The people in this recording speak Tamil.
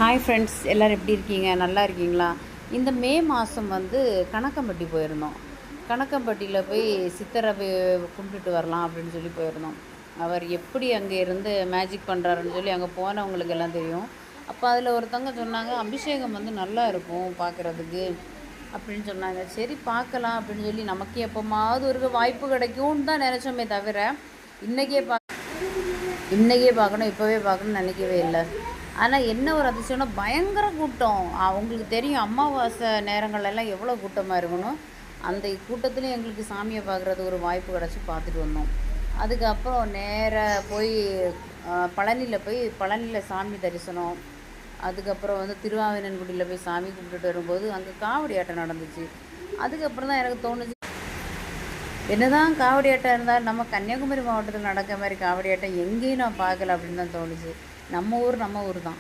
ஹாய் ஃப்ரெண்ட்ஸ், எல்லோரும் எப்படி இருக்கீங்க? நல்லா இருக்கீங்களா? இந்த மே மாதம் கணக்கம்பட்டி போயிருந்தோம். கணக்கம்பட்டியில் போய் சித்தரை கும்பிட்டுட்டு வரலாம் அப்படின்னு சொல்லி போயிருந்தோம். அவர் எப்படி அங்கே இருந்து மேஜிக் பண்ணுறாருன்னு சொல்லி அங்கே போனவங்களுக்கு எல்லாம் தெரியும். அப்போ அதில் ஒருத்தவங்க சொன்னாங்க, அபிஷேகம் நல்லா இருக்கும் பார்க்குறதுக்கு அப்படின்னு சொன்னாங்க. சரி பார்க்கலாம் அப்படின்னு சொல்லி நமக்கு எப்போமாவது ஒரு வாய்ப்பு கிடைக்கும்னு தான் நினச்சோமே தவிர இன்றைக்கே பார்க்கணும் இப்போவே பார்க்கணும்னு நினைக்கவே இல்லை. ஆனால் என்ன ஒரு அதிசயம்னா பயங்கர கூட்டம். அவங்களுக்கு தெரியும் அமாவாசை நேரங்கள்லாம் எவ்வளோ கூட்டமாக இருக்கணும். அந்த கூட்டத்துலேயும் எங்களுக்கு சாமியை பார்க்குறதுக்கு ஒரு வாய்ப்பு கிடச்சி பார்த்துட்டு வந்தோம். அதுக்கப்புறம் நேராக போய் பழனியில் சாமி தரிசனம். அதுக்கப்புறம் திருவாவினன்குடியில் போய் சாமி கும்பிட்டுட்டு வரும்போது அங்கே காவடி ஆட்டம் நடந்துச்சு. அதுக்கப்புறம் தான் எனக்கு தோணுச்சு, என்னதான் காவடி ஆட்டம் இருந்தால் நம்ம கன்னியாகுமரி மாவட்டத்தில் நடக்கிற மாதிரி காவடி ஆட்டம் எங்கேயும் நான் பார்க்கல அப்படின்னு தான் தோணுச்சு. நம்ம ஊர் தான்.